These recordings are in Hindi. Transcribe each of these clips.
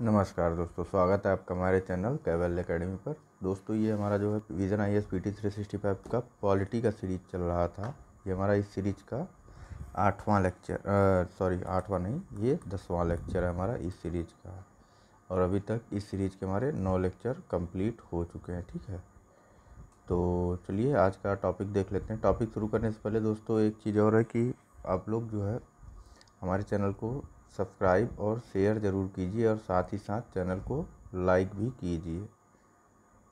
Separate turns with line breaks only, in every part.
नमस्कार दोस्तों, स्वागत है आपका हमारे चैनल कैवल एकेडमी पर। दोस्तों, ये हमारा जो है विजन IAS PT 365 का पॉलिटी का सीरीज चल रहा था। ये हमारा इस सीरीज का 8वां लेक्चर, सॉरी 8वां नहीं, ये 10वां लेक्चर है हमारा इस सीरीज का। और अभी तक इस सीरीज के हमारे 9 लेक्चर कंप्लीट हो चुके हैं। ठीक है, तो चलिए आज का टॉपिक देख लेते हैं। टॉपिक शुरू करने से पहले दोस्तों एक चीज़ और है कि आप लोग जो है हमारे चैनल को सब्सक्राइब और शेयर ज़रूर कीजिए और साथ ही साथ चैनल को लाइक भी कीजिए।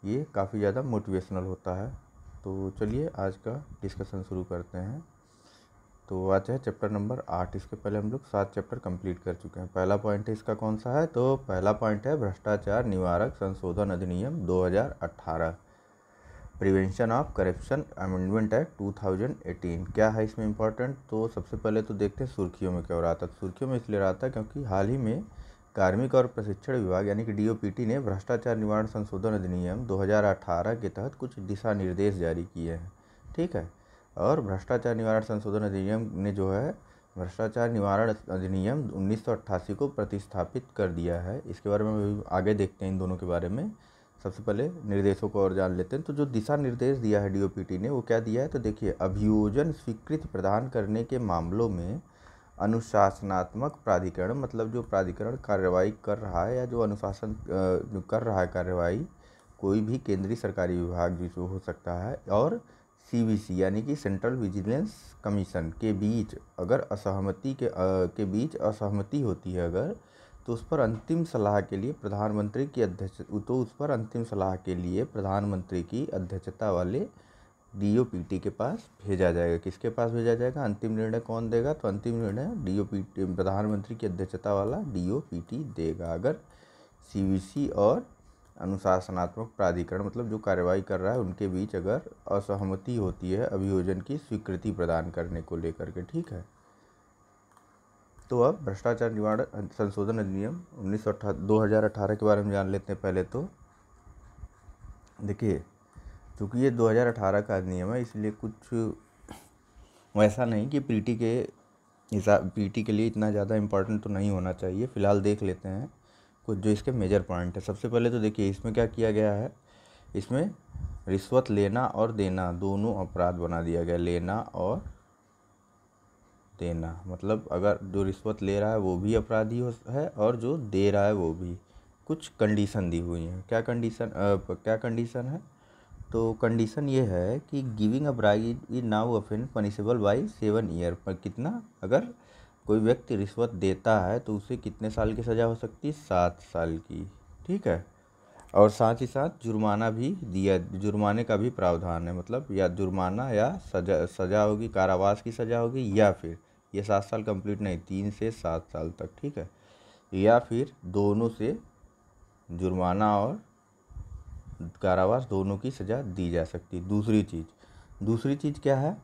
ये काफ़ी ज़्यादा मोटिवेशनल होता है। तो चलिए आज का डिस्कशन शुरू करते हैं। तो आज है चैप्टर नंबर 8। इसके पहले हम लोग 7 चैप्टर कंप्लीट कर चुके हैं। पहला पॉइंट है इसका कौन सा है, तो पहला पॉइंट है भ्रष्टाचार निवारक संशोधन अधिनियम 2018, prevention of corruption amendment act 2018। क्या है इसमें इम्पोर्टेंट, तो सबसे पहले तो देखते हैं सुर्खियों में क्या हो रहा था। सुर्खियों में इसलिए रहा था क्योंकि हाल ही में कार्मिक और प्रशिक्षण विभाग यानी कि DOPT ने भ्रष्टाचार निवारण संशोधन अधिनियम 2018 के तहत कुछ दिशा निर्देश जारी किए हैं। ठीक है, और भ्रष्टाचार निवारण संशोधन अधिनियम ने जो है भ्रष्टाचार निवारण अधिनियम 1988 को प्रतिस्थापित कर दिया है। इसके बारे में आगे देखते हैं इन दोनों के बारे में। सबसे पहले निर्देशों को और जान लेते हैं। तो जो दिशा निर्देश दिया है DOPT ने वो क्या दिया है, तो देखिए, अभियोजन स्वीकृति प्रदान करने के मामलों में अनुशासनात्मक प्राधिकरण, मतलब जो प्राधिकरण कार्रवाई कर रहा है या जो अनुशासन कर रहा है कार्रवाई, कोई भी केंद्रीय सरकारी विभाग जो हो सकता है, और CVC यानी कि सेंट्रल विजिलेंस कमीशन के बीच अगर के बीच असहमति होती है अगर, तो उस पर अंतिम सलाह के लिए प्रधानमंत्री की अध्यक्षता वाले DOPT के पास भेजा जाएगा। किसके पास भेजा जाएगा, अंतिम निर्णय कौन देगा, तो अंतिम निर्णय DOPT प्रधानमंत्री की अध्यक्षता वाला DOPT देगा। अगर CVC और अनुशासनात्मक प्राधिकरण, मतलब जो कार्रवाई कर रहा है, उनके बीच अगर असहमति होती है अभियोजन की स्वीकृति प्रदान करने को लेकर के। ठीक है, तो अब भ्रष्टाचार निवारण संशोधन अधिनियम 2018 के बारे में जान लेते हैं। पहले तो देखिए, चूँकि ये 2018 का अधिनियम है, इसलिए कुछ वैसा नहीं कि PT के लिए इतना ज़्यादा इम्पोर्टेंट तो नहीं होना चाहिए। फ़िलहाल देख लेते हैं कुछ जो इसके मेजर पॉइंट है। सबसे पहले तो देखिए इसमें क्या किया गया है, इसमें रिश्वत लेना और देना दोनों अपराध बना दिया गया। लेना और देना, मतलब अगर जो रिश्वत ले रहा है वो भी अपराधी है और जो दे रहा है वो भी। कुछ कंडीशन दी हुई हैं। क्या कंडीशन है, तो कंडीशन ये है कि giving a bribe is now often punishable by 7 year. पर कितना, अगर कोई व्यक्ति रिश्वत देता है तो उसे कितने साल की सज़ा हो सकती है, 7 साल की। ठीक है, और साथ ही साथ जुर्माने का भी प्रावधान है। मतलब या जुर्माना या सज़ा होगी, कारावास की सज़ा होगी, या फिर ये 7 साल कंप्लीट नहीं, 3 से 7 साल तक। ठीक है, या फिर दोनों से जुर्माना और कारावास दोनों की सज़ा दी जा सकती है। दूसरी चीज़ क्या है,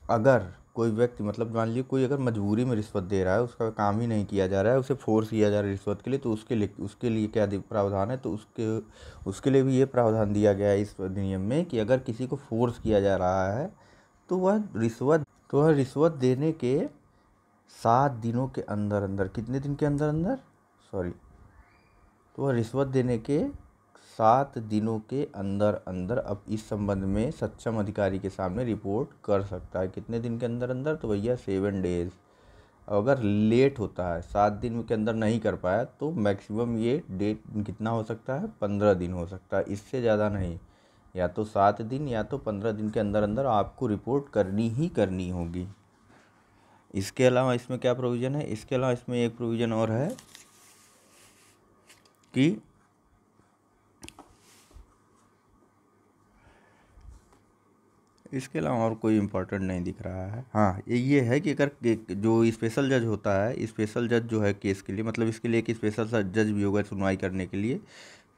अगर कोई व्यक्ति, मतलब मान लीजिए कोई अगर मजबूरी में रिश्वत दे रहा है, उसका काम ही नहीं किया जा रहा है, उसे फोर्स किया जा रहा है रिश्वत के लिए, तो उसके लिए क्या प्रावधान है, तो उसके लिए भी ये प्रावधान दिया गया है इस अधिनियम में कि अगर किसी को फोर्स किया जा रहा है तो वह रिश्वत देने के 7 दिनों के अंदर अंदर, कितने दिन के अंदर अंदर, तो वह रिश्वत देने के 7 दिनों के अंदर अंदर अब इस संबंध में सक्षम अधिकारी के सामने रिपोर्ट कर सकता है। कितने दिन के अंदर अंदर, तो भैया 7 डेज। अगर लेट होता है, 7 दिन के अंदर नहीं कर पाया, तो मैक्सिमम ये डेट कितना हो सकता है, 15 दिन हो सकता है, इससे ज़्यादा नहीं। या तो 7 दिन या तो 15 दिन के अंदर अंदर आपको रिपोर्ट करनी होगी। इसके अलावा इसमें क्या प्रोविज़न है, इसके अलावा इसमें एक प्रोविज़न और है कि इसके अलावा और कोई इम्पोर्टेंट नहीं दिख रहा है। हाँ, ये है कि अगर जो स्पेशल जज होता है, स्पेशल जज जो है केस के लिए, मतलब इसके लिए एक स्पेशल जज भी होगा सुनवाई करने के लिए,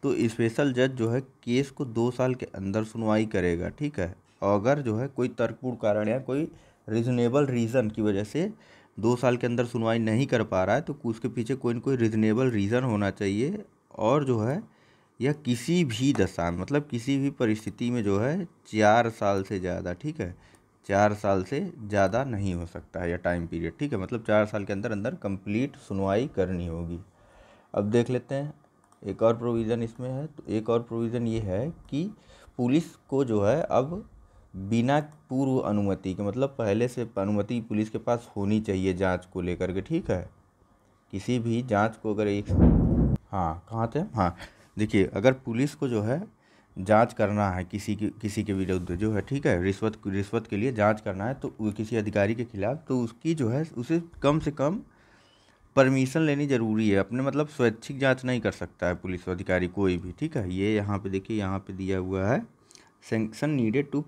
तो स्पेशल जज जो है केस को 2 साल के अंदर सुनवाई करेगा। ठीक है, और अगर जो है कोई तर्कपूर्ण कारण या कोई रीज़नेबल रीज़न की वजह से 2 साल के अंदर सुनवाई नहीं कर पा रहा है, तो उसके पीछे कोई न कोई रीज़नेबल रीज़न होना चाहिए, और जो है या किसी भी दशा में, मतलब किसी भी परिस्थिति में जो है 4 साल से ज़्यादा, ठीक है, 4 साल से ज़्यादा नहीं हो सकता है या टाइम पीरियड। ठीक है, मतलब 4 साल के अंदर अंदर कंप्लीट सुनवाई करनी होगी। अब देख लेते हैं एक और प्रोविज़न इसमें है। तो एक और प्रोविज़न ये है कि पुलिस को जो है अब बिना पूर्व अनुमति के, मतलब पहले से अनुमति पुलिस के पास होनी चाहिए जांच को लेकर के, ठीक है। किसी भी जांच को अगर एक, हाँ कहाँ थे, हाँ देखिए, अगर पुलिस को जो है जांच करना है किसी के विरुद्ध जो है, ठीक है, रिश्वत के लिए जांच करना है तो किसी अधिकारी के खिलाफ, तो उसकी जो है उसे कम से कम परमिशन लेनी ज़रूरी है अपने, मतलब स्वैच्छिक जांच नहीं कर सकता है पुलिस अधिकारी कोई भी, ठीक है। ये यहाँ पे देखिए, यहाँ पे दिया हुआ है sanction needed to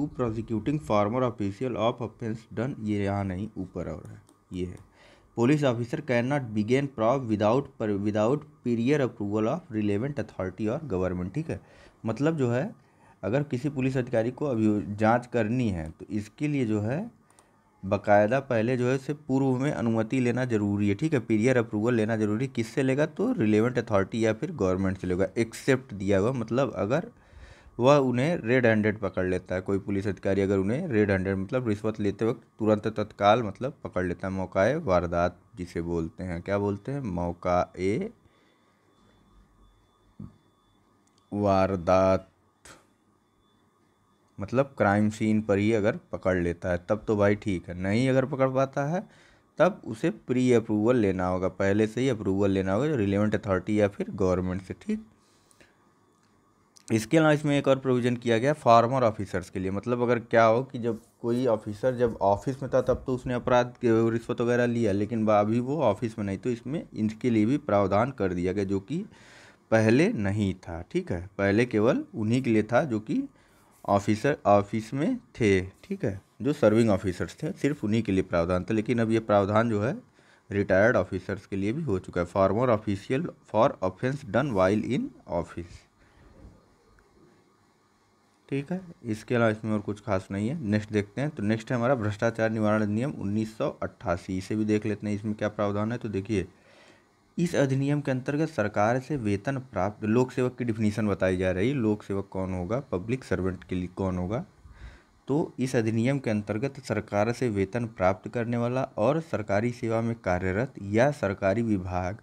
prosecuting former official of offence done, ये यहाँ नहीं, ऊपर और है, ये है police officer can not begin probe without prior approval of relevant authority और गवर्नमेंट, ठीक है। मतलब जो है अगर किसी पुलिस अधिकारी को अभी जांच करनी है तो इसके लिए जो है बाकायदा पहले जो है उससे पूर्व में अनुमति लेना जरूरी है, ठीक है, पीरियर अप्रूवल लेना जरूरी। किससे लेगा, तो रिलेवेंट अथॉरिटी या फिर गवर्नमेंट से लेगा। एक्सेप्ट दिया हुआ, मतलब अगर वह उन्हें रेड हैंडेड पकड़ लेता है, कोई पुलिस अधिकारी अगर उन्हें रेड हैंडेड मतलब रिश्वत लेते वक्त तुरंत तत्काल मतलब पकड़ लेता है, मौकाए वारदात जिसे बोलते हैं, क्या बोलते हैं, मौकाए वारदात, मतलब क्राइम सीन पर ही अगर पकड़ लेता है तब तो भाई ठीक है, नहीं अगर पकड़ पाता है तब उसे प्री अप्रूवल लेना होगा, पहले से ही अप्रूवल लेना होगा रिलेवेंट अथॉरिटी या फिर गवर्नमेंट से, ठीक। इसके अलावा इसमें एक और प्रोविज़न किया गया फार्मर ऑफिसर्स के लिए, मतलब अगर क्या हो कि जब कोई ऑफिसर जब ऑफिस में था तब तो उसने अपराध रिश्वत वगैरह लिया, लेकिन अभी वो ऑफिस में नहीं, तो इसमें इनके लिए भी प्रावधान कर दिया गया जो कि पहले नहीं था, ठीक है। पहले केवल उन्हीं के लिए था जो कि ऑफिस में थे, ठीक है, जो सर्विंग ऑफिसर्स थे, सिर्फ उन्हीं के लिए प्रावधान था। लेकिन अब ये प्रावधान जो है रिटायर्ड ऑफिसर्स के लिए भी हो चुका है, farmer official for offence done while in office, ठीक है। इसके अलावा इसमें और कुछ खास नहीं है। नेक्स्ट देखते हैं, तो नेक्स्ट है हमारा भ्रष्टाचार निवारण अधिनियम 1988, इसे भी देख लेते हैं इसमें क्या प्रावधान है। तो देखिए, इस अधिनियम के अंतर्गत सरकार से वेतन प्राप्त लोक सेवक की डिफिनीशन बताई जा रही है। लोक सेवक कौन होगा, पब्लिक सर्वेंट के लिए कौन होगा, तो इस अधिनियम के अंतर्गत सरकार से वेतन प्राप्त करने वाला और सरकारी सेवा में कार्यरत या सरकारी विभाग,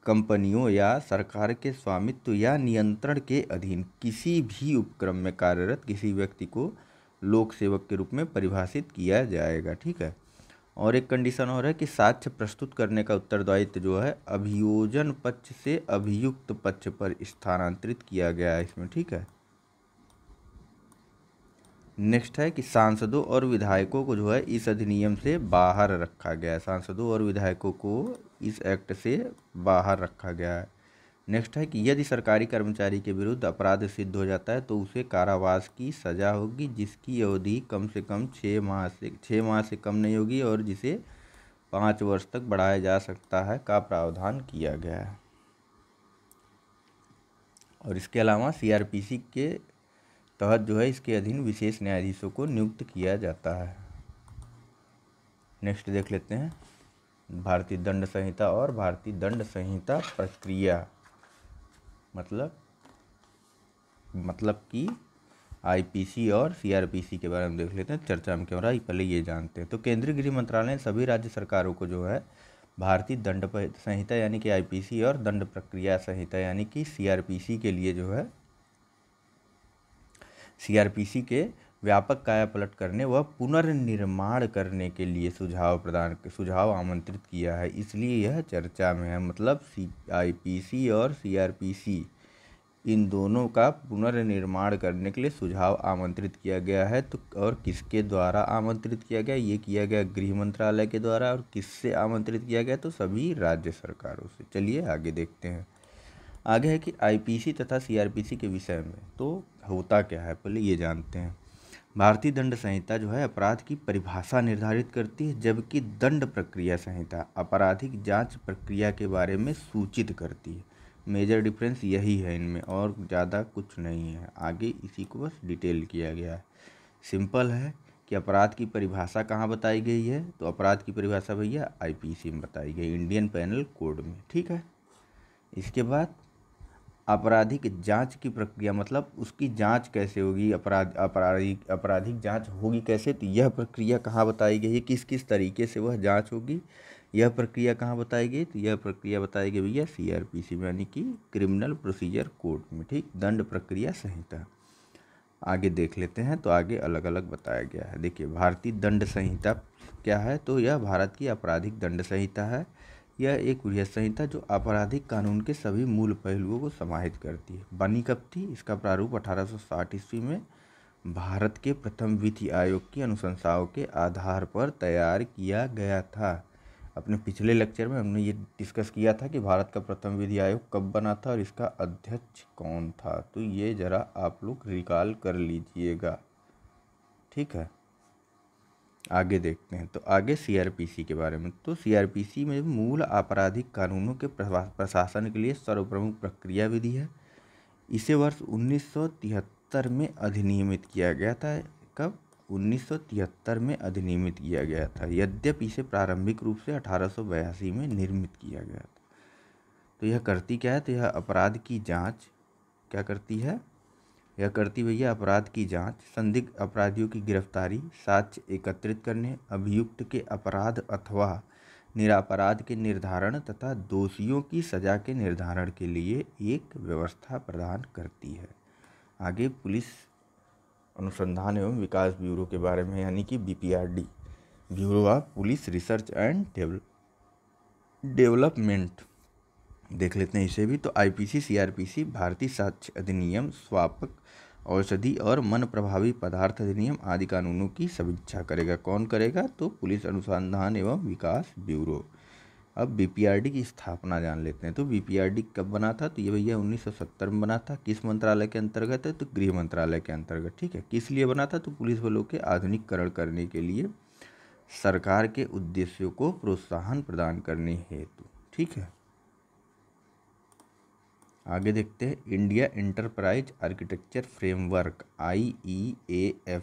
कंपनियों या सरकार के स्वामित्व या नियंत्रण के अधीन किसी भी उपक्रम में कार्यरत किसी व्यक्ति को लोक सेवक के रूप में परिभाषित किया जाएगा, ठीक है। और एक कंडीशन और है कि साक्ष्य प्रस्तुत करने का उत्तरदायित्व जो है अभियोजन पक्ष से अभियुक्त पक्ष पर स्थानांतरित किया गया है इसमें, ठीक है। नेक्स्ट है कि सांसदों और विधायकों को जो है इस अधिनियम से बाहर रखा गया है, सांसदों और विधायकों को इस एक्ट से बाहर रखा गया है। नेक्स्ट है कि यदि सरकारी कर्मचारी के विरुद्ध अपराध सिद्ध हो जाता है तो उसे कारावास की सज़ा होगी जिसकी अवधि कम से कम 6 माह से कम नहीं होगी और जिसे 5 वर्ष तक बढ़ाया जा सकता है का प्रावधान किया गया है। और इसके अलावा सीआरपीसी के तहत जो है इसके अधीन विशेष न्यायाधीशों को नियुक्त किया जाता है। नेक्स्ट देख लेते हैं भारतीय दंड संहिता और भारतीय दंड संहिता प्रक्रिया, मतलब कि आईपीसी और सीआरपीसी के बारे में देख लेते हैं, चर्चा में क्यों रहा पहले ये जानते हैं। तो केंद्रीय गृह मंत्रालय ने सभी राज्य सरकारों को जो है भारतीय दंड संहिता यानी कि आईपीसी और दंड प्रक्रिया संहिता यानी कि सीआरपीसी के लिए जो है सीआरपीसी के व्यापक कायापलट करने व पुनर्निर्माण करने के लिए सुझाव आमंत्रित किया है, इसलिए यह चर्चा में है। मतलब आईपीसी और सीआरपीसी इन दोनों का पुनर्निर्माण करने के लिए सुझाव आमंत्रित किया गया है। तो और किसके द्वारा आमंत्रित किया गया, ये किया गया गृह मंत्रालय के द्वारा। और किससे आमंत्रित किया गया, तो सभी राज्य सरकारों से। चलिए आगे देखते हैं। आगे है कि आईपीसी तथा सीआरपीसी के विषय में तो होता क्या है पहले ये जानते हैं। भारतीय दंड संहिता जो है अपराध की परिभाषा निर्धारित करती है, जबकि दंड प्रक्रिया संहिता आपराधिक जांच प्रक्रिया के बारे में सूचित करती है। मेजर डिफरेंस यही है इनमें, और ज़्यादा कुछ नहीं है। आगे इसी को बस डिटेल किया गया है। सिंपल है कि अपराध की परिभाषा कहाँ बताई गई है, तो अपराध की परिभाषा भैया आईपीसी में बताई गई, इंडियन पेनल कोड में, ठीक है। इसके बाद आपराधिक जांच की प्रक्रिया, मतलब उसकी जांच कैसे होगी, आपराधिक जांच होगी कैसे, तो यह प्रक्रिया कहाँ बताई गई है, किस किस तरीके से वह जांच होगी, यह प्रक्रिया कहाँ बताई गई? तो यह प्रक्रिया बताई गई भैया CRPC में, यानी कि क्रिमिनल प्रोसीजर कोड में, ठीक, दंड प्रक्रिया संहिता। आगे देख लेते हैं, तो आगे अलग अलग बताया गया है। देखिए भारतीय दंड संहिता क्या है? तो यह भारत की आपराधिक दंड संहिता है। यह एक वृहद संहिता जो आपराधिक कानून के सभी मूल पहलुओं को समाहित करती है। बनी कब थी? इसका प्रारूप 1860 ईस्वी में भारत के प्रथम विधि आयोग की अनुशंसाओं के आधार पर तैयार किया गया था। अपने पिछले लेक्चर में हमने ये डिस्कस किया था कि भारत का प्रथम विधि आयोग कब बना था और इसका अध्यक्ष कौन था। तो ये ज़रा आप लोग रिकॉल कर लीजिएगा, ठीक है। आगे देखते हैं, तो आगे CRPC के बारे में। तो CRPC में मूल आपराधिक कानूनों के प्रशासन के लिए सर्वप्रमुख प्रक्रिया विधि है। इसे वर्ष 1973 में अधिनियमित किया गया था। कब? 1973 में अधिनियमित किया गया था। यद्यपि इसे प्रारंभिक रूप से 1882 में निर्मित किया गया था। तो यह करती क्या है? तो यह अपराध की जांच क्या करती है? यह करती भैया अपराध की जांच, संदिग्ध अपराधियों की गिरफ्तारी, साक्ष्य एकत्रित करने, अभियुक्त के अपराध अथवा निरपराध के निर्धारण तथा दोषियों की सजा के निर्धारण के लिए एक व्यवस्था प्रदान करती है। आगे पुलिस अनुसंधान एवं विकास ब्यूरो के बारे में, यानी कि BPRD, bureau of police research and development, देख लेते हैं इसे भी। तो IPC CRPC भारतीय साक्ष्य अधिनियम, स्वापक औषधि और मन प्रभावी पदार्थ अधिनियम आदि कानूनों की समीक्षा करेगा। कौन करेगा? तो पुलिस अनुसंधान एवं विकास ब्यूरो। अब BPRD की स्थापना जान लेते हैं। तो BPRD कब बना था? तो ये भैया 1970 में बना था। किस मंत्रालय के अंतर्गत है? तो गृह मंत्रालय के अंतर्गत, ठीक है। किस लिए बना था? तो पुलिस बलों के आधुनिकीकरण करने के लिए, सरकार के उद्देश्यों को प्रोत्साहन प्रदान करने हेतु, ठीक है। आगे देखते हैं, India enterprise architecture framework, IEAF,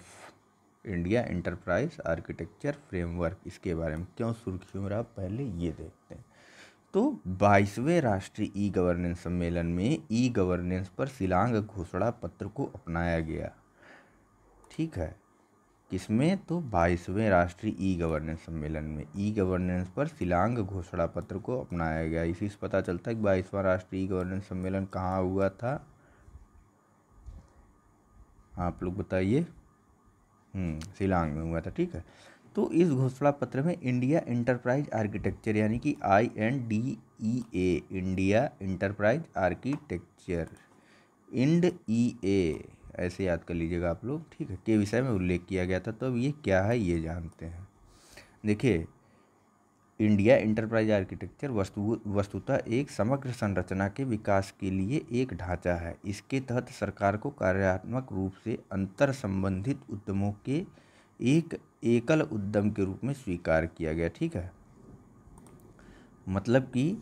India enterprise architecture framework, इसके बारे में क्यों सुर्खियों में रहा, पहले ये देखते हैं। तो 22वें राष्ट्रीय ई गवर्नेंस सम्मेलन में ई गवर्नेंस पर शिलांग घोषणा पत्र को अपनाया गया, ठीक है। किसमें? तो 22वें राष्ट्रीय ई गवर्नेंस सम्मेलन में ई गवर्नेंस पर शिलांग घोषणा पत्र को अपनाया गया। इसी से पता चलता है कि 22वां राष्ट्रीय ई गवर्नेंस सम्मेलन कहाँ हुआ था, आप लोग बताइए। शिलांग में हुआ था, ठीक है। तो इस घोषणा पत्र में इंडिया इंटरप्राइज आर्किटेक्चर, यानी कि INDEA, India enterprise architecture, INDEA ऐसे याद कर लीजिएगा आप लोग, ठीक है, के विषय में उल्लेख किया गया था। तो अब ये क्या है ये जानते हैं। देखिए इंडिया इंटरप्राइज आर्किटेक्चर वस्तुतः एक समग्र संरचना के विकास के लिए एक ढांचा है। इसके तहत सरकार को कार्यात्मक रूप से अंतर संबंधित उद्यमों के एक एकल उद्यम के रूप में स्वीकार किया गया, ठीक है। मतलब कि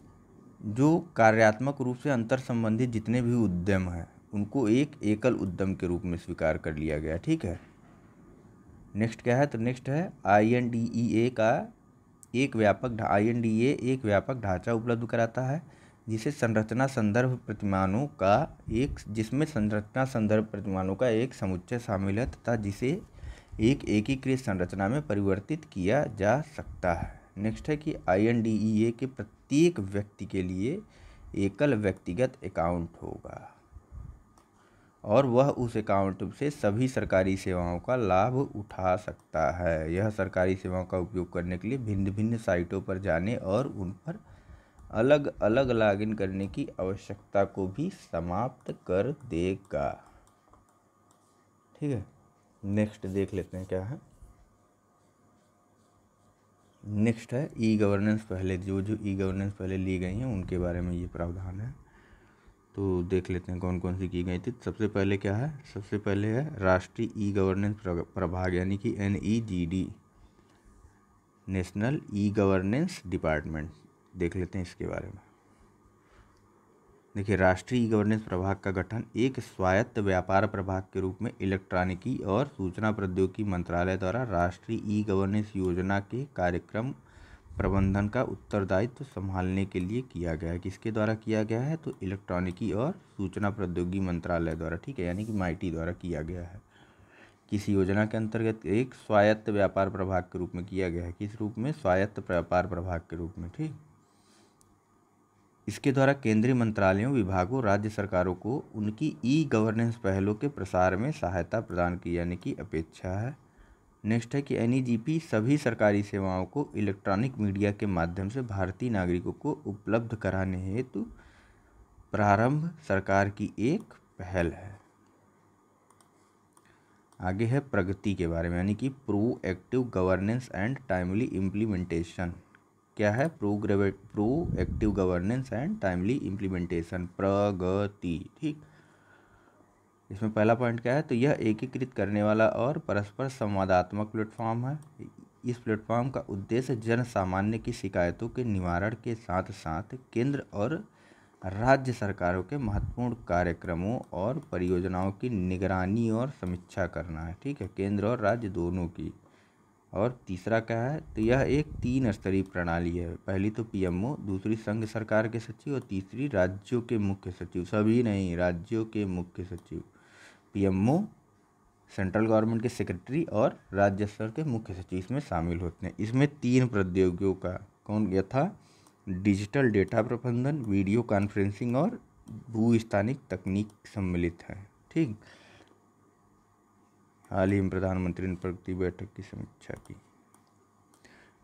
जो कार्यात्मक रूप से अंतर संबंधित जितने भी उद्यम हैं उनको एक एकल उद्यम के रूप में स्वीकार कर लिया गया, ठीक है। नेक्स्ट क्या है? तो नेक्स्ट है INDEA का एक व्यापक ढांचा उपलब्ध कराता है, जिसमें संरचना संदर्भ प्रतिमानों का एक समुच्चय शामिल है तथा जिसे एक एकीकृत संरचना में परिवर्तित किया जा सकता है। नेक्स्ट है कि INDEA के प्रत्येक व्यक्ति के लिए एकल व्यक्तिगत अकाउंट होगा और वह उस अकाउंट से सभी सरकारी सेवाओं का लाभ उठा सकता है। यह सरकारी सेवाओं का उपयोग करने के लिए भिन्न भिन्न साइटों पर जाने और उन पर अलग अलग लॉगिन करने की आवश्यकता को भी समाप्त कर देगा, ठीक है। नेक्स्ट देख लेते हैं क्या है। नेक्स्ट है ई गवर्नेंस पहले, जो ई गवर्नेंस पहले ली गई हैं उनके बारे में ये प्रावधान है। तो देख लेते हैं कौन कौन सी की गई थी। सबसे पहले क्या है? सबसे पहले है राष्ट्रीय ई गवर्नेंस प्रभाग, यानी कि NEGD, national e governance department. देख लेते हैं इसके बारे में। देखिए राष्ट्रीय ई गवर्नेंस प्रभाग का गठन एक स्वायत्त व्यापार प्रभाग के रूप में इलेक्ट्रॉनिकी और सूचना प्रौद्योगिकी मंत्रालय द्वारा राष्ट्रीय ई गवर्नेंस योजना के कार्यक्रम प्रबंधन का उत्तरदायित्व संभालने के लिए किया गया है। किसके द्वारा किया गया है? तो इलेक्ट्रॉनिकी और सूचना प्रौद्योगिकी मंत्रालय द्वारा, ठीक है, यानी कि MeitY द्वारा किया गया है। किस योजना के अंतर्गत? एक स्वायत्त व्यापार प्रभाग के रूप में किया गया है। किस रूप में? स्वायत्त व्यापार प्रभाग के रूप में। ठीक, इसके द्वारा केंद्रीय मंत्रालयों, विभागों, राज्य सरकारों को उनकी ई गवर्नेंस पहलों के प्रसार में सहायता प्रदान की जाने की अपेक्षा है। नेक्स्ट है कि एनईजीपी सभी सरकारी सेवाओं को इलेक्ट्रॉनिक मीडिया के माध्यम से भारतीय नागरिकों को उपलब्ध कराने हेतु प्रारंभ सरकार की एक पहल है। आगे है प्रगति के बारे में, यानी कि proactive governance and timely implementation. क्या है? Proactive governance and timely implementation, Pragati. ठीक, इसमें पहला पॉइंट क्या है? तो यह एकीकृत करने वाला और परस्पर संवादात्मक प्लेटफॉर्म है। इस प्लेटफॉर्म का उद्देश्य जन सामान्य की शिकायतों के निवारण के साथ साथ केंद्र और राज्य सरकारों के महत्वपूर्ण कार्यक्रमों और परियोजनाओं की निगरानी और समीक्षा करना है। ठीक है, केंद्र और राज्य दोनों की। और तीसरा क्या है? तो यह एक 3 स्तरीय प्रणाली है। पहली तो पीएमओ, दूसरी संघ सरकार के सचिव और तीसरी राज्यों के मुख्य सचिव। सभी नहीं, राज्यों के मुख्य सचिव। पीएमओ सेंट्रल गवर्नमेंट के सेक्रेटरी और राज्य स्तर के मुख्य सचिव इसमें शामिल होते हैं। इसमें 3 प्रौद्योगिकियों का कौन यथा डिजिटल डेटा प्रबंधन, वीडियो कॉन्फ्रेंसिंग और भूस्थानिक तकनीक सम्मिलित है। ठीक, हाल ही में प्रधानमंत्री ने प्रगति बैठक की समीक्षा की।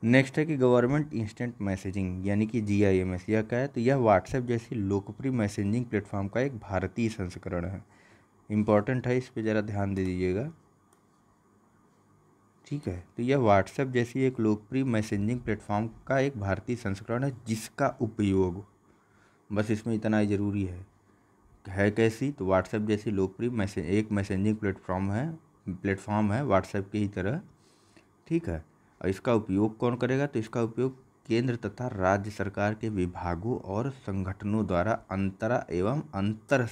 नेक्स्ट है कि गवर्नमेंट इंस्टेंट मैसेजिंग यानी कि GIMS, यह क्या है? तो यह व्हाट्सएप जैसी लोकप्रिय मैसेजिंग प्लेटफॉर्म का एक भारतीय संस्करण है। इम्पॉर्टेंट है, इस पे ज़रा ध्यान दे दीजिएगा। ठीक है, तो यह व्हाट्सएप जैसी एक लोकप्रिय मैसेजिंग प्लेटफॉर्म का एक भारतीय संस्करण है जिसका उपयोग, बस इसमें इतना ही ज़रूरी है कैसी? तो व्हाट्सएप जैसी लोकप्रिय एक मैसेजिंग प्लेटफॉर्म है व्हाट्सएप की ही तरह। ठीक है, और इसका उपयोग कौन करेगा? तो इसका उपयोग केंद्र तथा राज्य सरकार के विभागों और संगठनों द्वारा अंतरा एवं अंतर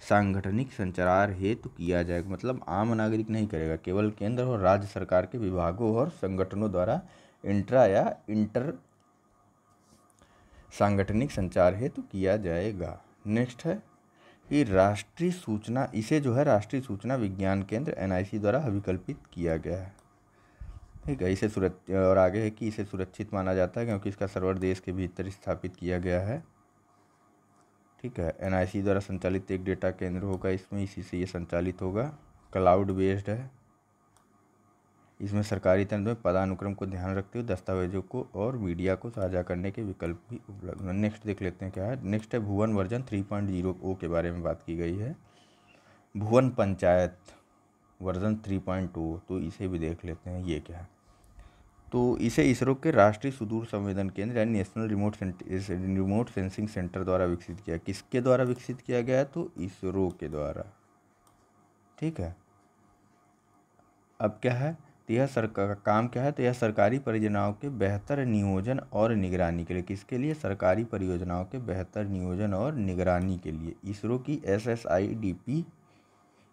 सांगठनिक संचार हेतु किया जाएगा। मतलब आम नागरिक नहीं करेगा, केवल केंद्र और राज्य सरकार के विभागों और संगठनों द्वारा इंट्रा या इंटर सांगठनिक संचार हेतु किया जाएगा। नेक्स्ट है कि राष्ट्रीय सूचना विज्ञान केंद्र NIC द्वारा अभिकल्पित किया गया है। ठीक है, और आगे है कि इसे सुरक्षित माना जाता है क्योंकि इसका सर्वर देश के भीतर स्थापित किया गया है। ठीक है, NIC द्वारा संचालित एक डेटा केंद्र होगा इसमें, इसी से ये संचालित होगा। क्लाउड बेस्ड है। इसमें सरकारी तंत्र में पदानुक्रम को ध्यान रखते हुए दस्तावेजों को और मीडिया को साझा करने के विकल्प भी उपलब्ध हैं। नेक्स्ट देख लेते हैं क्या है। नेक्स्ट है भुवन वर्जन 3.0 के बारे में बात की गई है। भुवन पंचायत वर्जन 3.0, तो इसे भी देख लेते हैं ये क्या है। तो इसे इसरो के राष्ट्रीय सुदूर संवेदन केंद्र यानी नेशनल रिमोट सेंसिंग सेंटर द्वारा विकसित किया। किसके द्वारा विकसित किया गया है? तो इसरो के द्वारा। ठीक है, अब क्या है? तो यह सरकार का काम क्या है? तो यह सरकारी परियोजनाओं के बेहतर नियोजन और निगरानी के लिए, किसके लिए? सरकारी परियोजनाओं के बेहतर नियोजन और निगरानी के लिए इसरो की SSIDP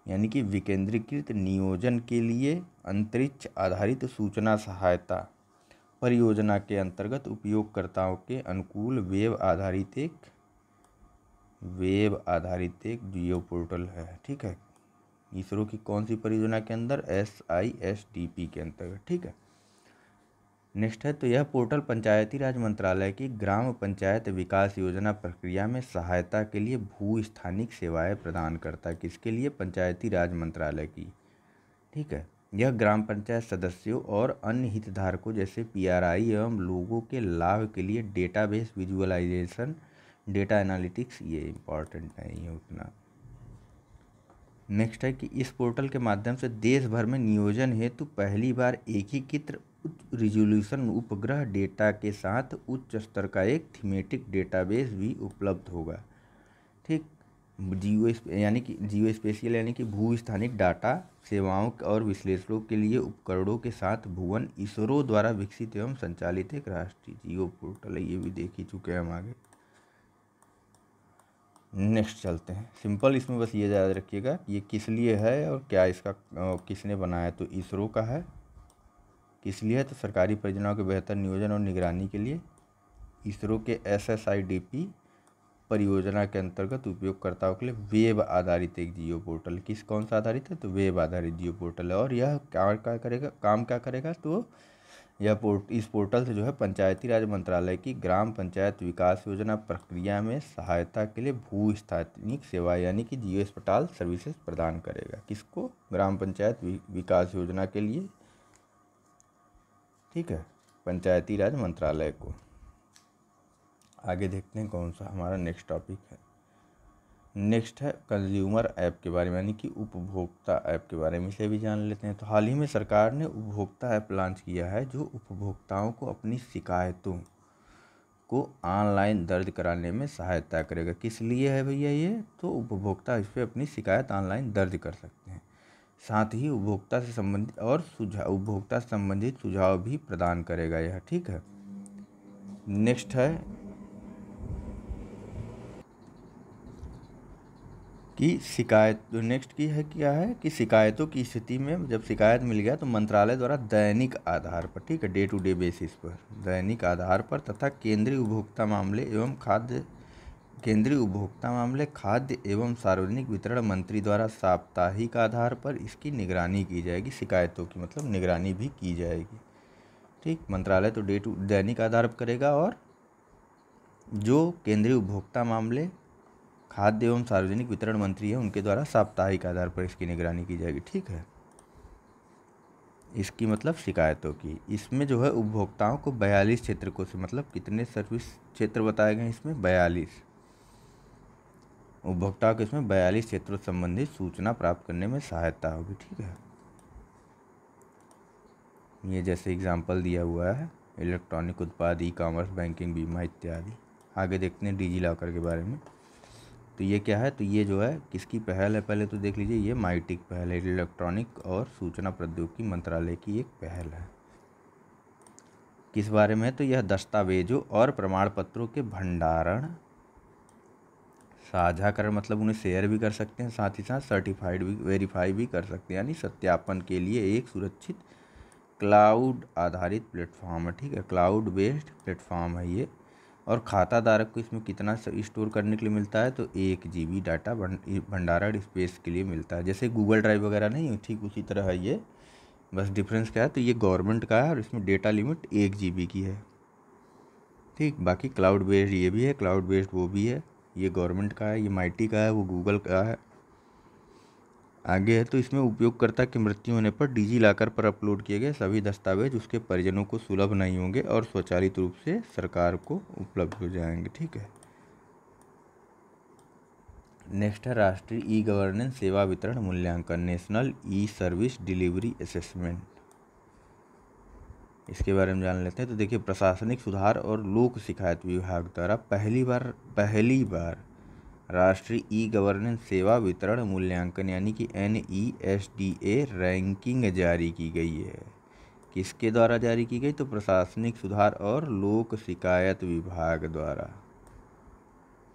यानी कि विकेंद्रीकृत नियोजन के लिए अंतरिक्ष आधारित सूचना सहायता परियोजना के अंतर्गत उपयोगकर्ताओं के अनुकूल वेब आधारित एक जियो पोर्टल है। ठीक है, इसरो की कौन सी परियोजना के अंदर? SISDP के अंतर्गत। ठीक है, नेक्स्ट है तो यह पोर्टल पंचायती राज मंत्रालय की ग्राम पंचायत विकास योजना प्रक्रिया में सहायता के लिए भूस्थानिक सेवाएं प्रदान करता है। किसके लिए? पंचायती राज मंत्रालय की। ठीक है, यह ग्राम पंचायत सदस्यों और अन्य हितधारकों जैसे PRI एवं लोगों के लाभ के लिए डेटाबेस विजुअलाइजेशन, डेटा एनालिटिक्स, ये इम्पॉर्टेंट नहीं है उतना। नेक्स्ट है कि इस पोर्टल के माध्यम से देश भर में नियोजन हेतु पहली बार एकीकृत उच्च रिजोल्यूशन उपग्रह डेटा के साथ उच्च स्तर का एक थीमेटिक डेटाबेस भी उपलब्ध होगा। ठीक, जियो स्पेशियल यानी कि भूस्थानिक डाटा सेवाओं और विश्लेषणों के लिए उपकरणों के साथ भुवन इसरो द्वारा विकसित एवं संचालित एक राष्ट्रीय जियो पोर्टल है। ये भी देख ही चुके हैं हम आगे। नेक्स्ट चलते हैं। सिंपल, इसमें बस ये याद रखिएगा ये किस लिए है और क्या इसका किसने बनाया। तो इसरो का है। किस लिए है? तो सरकारी परियोजनाओं के बेहतर नियोजन और निगरानी के लिए। इसरो के SSIDP परियोजना के अंतर्गत उपयोगकर्ताओं के लिए वेब आधारित एक जियो पोर्टल। कौन सा आधारित है? तो वेब आधारित जियो पोर्टल है। और यह क्या करेगा, काम क्या करेगा? तो इस पोर्टल से जो है पंचायती राज मंत्रालय की ग्राम पंचायत विकास योजना प्रक्रिया में सहायता के लिए भूस्थानिक सेवा यानी कि जियो अस्पताल सर्विसेज प्रदान करेगा। किसको? ग्राम पंचायत विकास योजना के लिए, ठीक है, पंचायती राज मंत्रालय को। आगे देखते हैं कौन सा हमारा नेक्स्ट टॉपिक है। नेक्स्ट है कंज्यूमर ऐप के बारे में, यानी कि उपभोक्ता ऐप के बारे में, इसे भी जान लेते हैं। तो हाल ही में सरकार ने उपभोक्ता ऐप लॉन्च किया है जो उपभोक्ताओं को अपनी शिकायतों को ऑनलाइन दर्ज कराने में सहायता करेगा। किस लिए है भैया ये? तो उपभोक्ता इस पर अपनी शिकायत ऑनलाइन दर्ज कर सकते हैं। साथ ही उपभोक्ता से संबंधित सुझाव भी प्रदान करेगा यह, ठीक है। नेक्स्ट है कि क्या है कि शिकायतों की स्थिति में जब शिकायत मिल गया तो मंत्रालय द्वारा दैनिक आधार पर, ठीक है, डे टू डे बेसिस पर, दैनिक आधार पर तथा केंद्रीय उपभोक्ता मामले खाद्य एवं सार्वजनिक वितरण मंत्री द्वारा साप्ताहिक आधार पर इसकी निगरानी की जाएगी। शिकायतों की मतलब निगरानी भी की जाएगी, ठीक। मंत्रालय तो दैनिक आधार पर करेगा और जो केंद्रीय उपभोक्ता मामले खाद्य एवं सार्वजनिक वितरण मंत्री है उनके द्वारा साप्ताहिक आधार पर इसकी निगरानी की जाएगी, ठीक है। इसकी मतलब शिकायतों की। इसमें जो है उपभोक्ताओं को 42 क्षेत्र से मतलब कितने सर्विस क्षेत्र बताए गए इसमें? 42 उपभोक्ताओं को इसमें 42 क्षेत्रों से संबंधित सूचना प्राप्त करने में सहायता होगी, ठीक है। ये जैसे एग्जाम्पल दिया हुआ है, इलेक्ट्रॉनिक उत्पाद, ई कॉमर्स, बैंकिंग, बीमा इत्यादि। आगे देखते हैं डिजी लॉकर के बारे में। तो ये क्या है? तो ये जो है किसकी पहल है? पहले तो देख लीजिए, ये माइटिक पहल है, इलेक्ट्रॉनिक और सूचना प्रौद्योगिकी मंत्रालय की एक पहल है। किस बारे में? तो यह दस्तावेजों और प्रमाण पत्रों के भंडारण, साझाकरण मतलब उन्हें शेयर भी कर सकते हैं, साथ ही साथ सर्टिफाइड भी, वेरीफाई भी कर सकते हैं, यानी सत्यापन के लिए एक सुरक्षित क्लाउड आधारित प्लेटफॉर्म है, ठीक है। क्लाउड बेस्ड प्लेटफॉर्म है ये। और खाता धारक को इसमें कितना स्टोर करने के लिए मिलता है? तो 1 GB डाटा भंडारण स्पेस के लिए मिलता है। जैसे गूगल ड्राइव वगैरह नहीं, ठीक उसी तरह है ये। बस डिफरेंस क्या है? तो ये गवर्नमेंट का है और इसमें डेटा लिमिट 1 GB की है, ठीक। बाकी क्लाउड बेस्ड ये भी है, क्लाउड बेस्ड वो भी है। ये गवर्नमेंट का है, ये माइटी का है, वो गूगल का है। आगे है तो इसमें उपयोगकर्ता की मृत्यु होने पर डिजी लॉकर पर अपलोड किए गए सभी दस्तावेज उसके परिजनों को सुलभ नहीं होंगे और स्वचालित रूप से सरकार को उपलब्ध हो जाएंगे, ठीक है। नेक्स्ट है राष्ट्रीय ई गवर्नेंस सेवा वितरण मूल्यांकन, national e service delivery assessment. इसके बारे में जान लेते हैं। तो देखिए, प्रशासनिक सुधार और लोक शिकायत विभाग द्वारा पहली बार राष्ट्रीय ई गवर्नेंस सेवा वितरण मूल्यांकन यानी कि NESDA रैंकिंग जारी की गई है। किसके द्वारा जारी की गई? तो प्रशासनिक सुधार और लोक शिकायत विभाग द्वारा,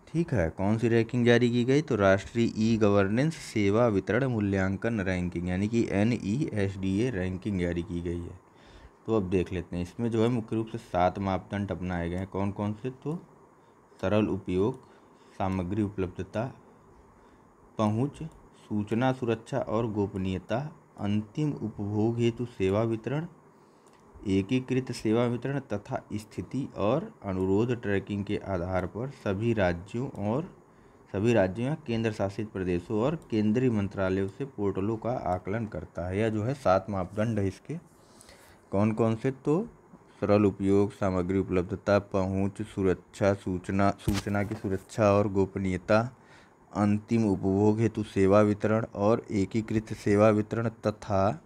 ठीक है। कौन सी रैंकिंग जारी की गई? तो राष्ट्रीय ई गवर्नेंस सेवा वितरण मूल्यांकन रैंकिंग यानी कि NESDA रैंकिंग जारी की गई है। तो अब देख लेते हैं, इसमें जो है मुख्य रूप से 7 मापदंड अपनाए गए हैं। कौन कौन से? तो सरल उपयोग, सामग्री उपलब्धता, पहुंच, सूचना सुरक्षा और गोपनीयता, अंतिम उपभोग हेतु सेवा वितरण, एकीकृत सेवा वितरण तथा स्थिति और अनुरोध ट्रैकिंग के आधार पर सभी राज्यों या केंद्र शासित प्रदेशों और केंद्रीय मंत्रालयों से पोर्टलों का आकलन करता है। यह जो है 7 मापदंड है इसके। कौन कौन से? तो सरल उपयोग, सामग्री उपलब्धता, पहुंच, सुरक्षा, सूचना की सुरक्षा और गोपनीयता, अंतिम उपभोग हेतु सेवा वितरण और एकीकृत सेवा वितरण तथा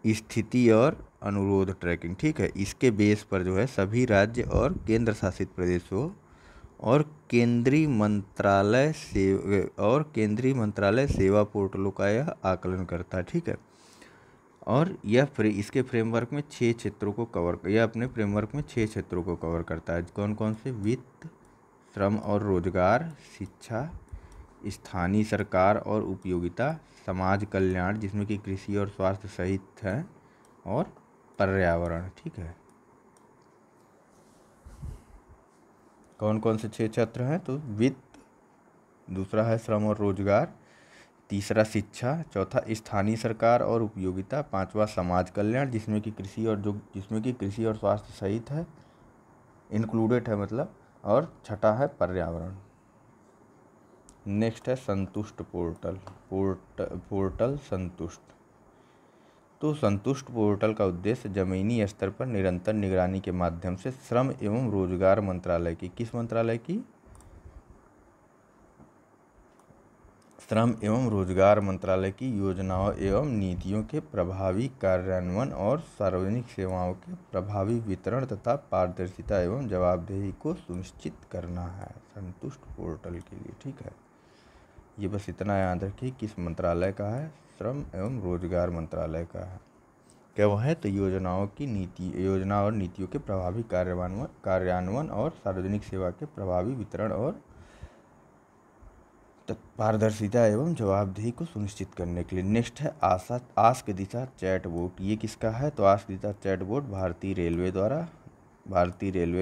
स्थिति और अनुरोध ट्रैकिंग, ठीक है। इसके बेस पर जो है सभी राज्य और केंद्र शासित प्रदेशों और केंद्रीय मंत्रालय सेवा पोर्टलों का यह आकलन करता है, ठीक है। और इसके फ्रेमवर्क में 6 क्षेत्रों को कवर करता है। कौन कौन से? वित्त, श्रम और रोजगार, शिक्षा, स्थानीय सरकार और उपयोगिता, समाज कल्याण जिसमें कि कृषि और स्वास्थ्य सहित है, और पर्यावरण, ठीक है। कौन कौन से 6 क्षेत्र हैं? तो वित्त, दूसरा है श्रम और रोजगार, तीसरा शिक्षा, चौथा स्थानीय सरकार और उपयोगिता, पांचवा समाज कल्याण जिसमें कि कृषि और स्वास्थ्य सहित है, इंक्लूडेड है मतलब, और छठा है पर्यावरण। नेक्स्ट है संतुष्ट पोर्टल संतुष्ट। तो संतुष्ट पोर्टल का उद्देश्य जमीनी स्तर पर निरंतर निगरानी के माध्यम से श्रम एवं रोजगार मंत्रालय की, किस मंत्रालय की? श्रम एवं रोजगार मंत्रालय की योजनाओं एवं नीतियों के प्रभावी कार्यान्वयन और सार्वजनिक सेवाओं के प्रभावी वितरण तथा पारदर्शिता एवं जवाबदेही को सुनिश्चित करना है संतुष्ट पोर्टल के लिए। ठीक है, ये बस इतना याद रखिए किस मंत्रालय का है, श्रम एवं रोजगार मंत्रालय का है। क्या वो है? तो योजना और नीतियों के प्रभावी कार्यान्वयन और सार्वजनिक सेवा के प्रभावी वितरण और पारदर्शिता एवं जवाबदेही को सुनिश्चित करने के लिए। नेक्स्ट है आस्क दिशा चैटबोट। ये किसका है? तो आस्क दिशा चैटबोट भारतीय रेलवे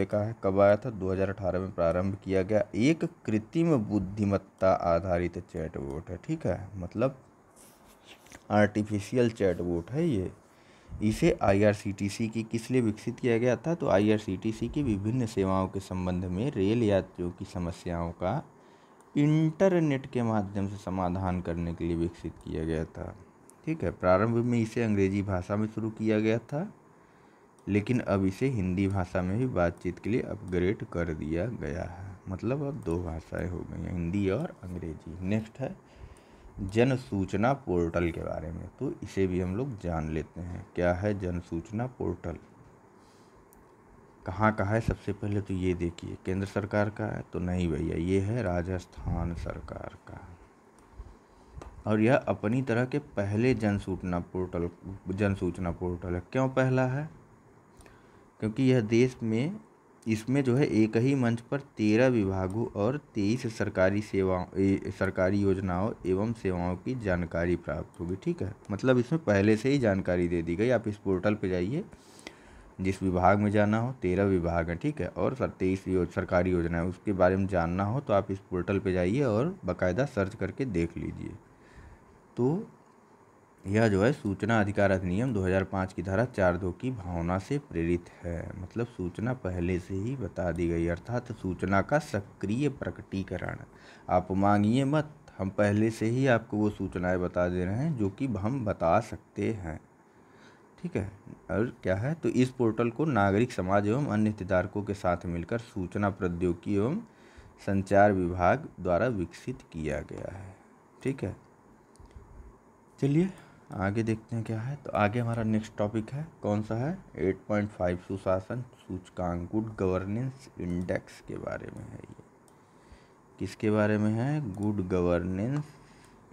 का है। कब आया था? 2018 में प्रारंभ किया गया एक कृत्रिम बुद्धिमत्ता आधारित चैटबोट है। ठीक है, मतलब आर्टिफिशियल चैटबोट है ये। इसे IRCTC की किस लिए विकसित किया गया था? तो IRCTC की विभिन्न सेवाओं के संबंध में रेल यात्रियों की समस्याओं का इंटरनेट के माध्यम से समाधान करने के लिए विकसित किया गया था। ठीक है, प्रारंभ में इसे अंग्रेजी भाषा में शुरू किया गया था, लेकिन अब इसे हिंदी भाषा में भी बातचीत के लिए अपग्रेड कर दिया गया है। मतलब अब 2 भाषाएं हो गई हैं, हिंदी और अंग्रेजी। नेक्स्ट है जन सूचना पोर्टल के बारे में, तो इसे भी हम लोग जान लेते हैं। क्या है जन सूचना पोर्टल? कहाँ का है? सबसे पहले तो ये देखिए, केंद्र सरकार का है? तो नहीं भैया, ये है राजस्थान सरकार का। और यह अपनी तरह के पहले जन सूचना पोर्टल है। क्यों पहला है? क्योंकि यह देश में इसमें जो है एक ही मंच पर 13 विभागों और 23 सरकारी योजनाओं एवं सेवाओं की जानकारी प्राप्त होगी। ठीक है, मतलब इसमें पहले से ही जानकारी दे दी गई। आप इस पोर्टल पे जाइए, जिस विभाग में जाना हो, 13 विभाग हैं, ठीक है, और 23 सरकारी योजनाएं, उसके बारे में जानना हो तो आप इस पोर्टल पे जाइए और बाकायदा सर्च करके देख लीजिए। तो यह जो है सूचना अधिकार अधिनियम 2005 की धारा 4(2) की भावना से प्रेरित है। मतलब सूचना पहले से ही बता दी गई, अर्थात सूचना का सक्रिय प्रकटीकरण। आप मांगिए मत, हम पहले से ही आपको वो सूचनाएं बता दे रहे हैं जो कि हम बता सकते हैं। ठीक है, और क्या है? तो इस पोर्टल को नागरिक समाज एवं अन्य हितधारकों के साथ मिलकर सूचना प्रौद्योगिकी एवं संचार विभाग द्वारा विकसित किया गया है। ठीक है, चलिए आगे देखते हैं क्या है। तो आगे हमारा नेक्स्ट टॉपिक है, कौन सा है? 8.5 सुशासन सूचकांक, गुड गवर्नेंस इंडेक्स के बारे में है। ये किसके बारे में है? गुड गवर्नेंस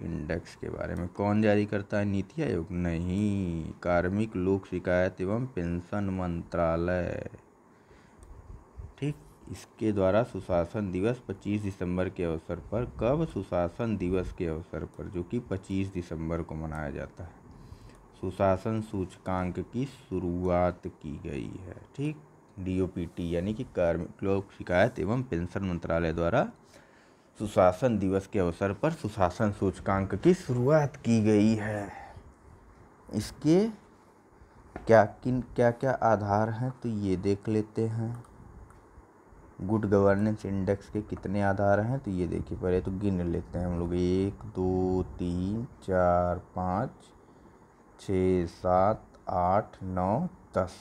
इंडेक्स के बारे में। कौन जारी करता है? नीति आयोग? नहीं, कार्मिक लोक शिकायत एवं पेंशन मंत्रालय। ठीक, इसके द्वारा सुशासन दिवस 25 दिसंबर के अवसर पर, कब? सुशासन दिवस के अवसर पर, जो कि 25 दिसंबर को मनाया जाता है, सुशासन सूचकांक की शुरुआत की गई है। ठीक, DOPT यानी कि कार्मिक लोक शिकायत एवं पेंशन मंत्रालय द्वारा सुशासन दिवस के अवसर पर सुशासन सूचकांक की शुरुआत की गई है। इसके क्या क्या आधार हैं तो ये देख लेते हैं। गुड गवर्नेंस इंडेक्स के कितने आधार हैं तो ये देखिए, पहले तो गिन लेते हैं हम लोग। 1 2 3 4 5 6 7 8 9 10।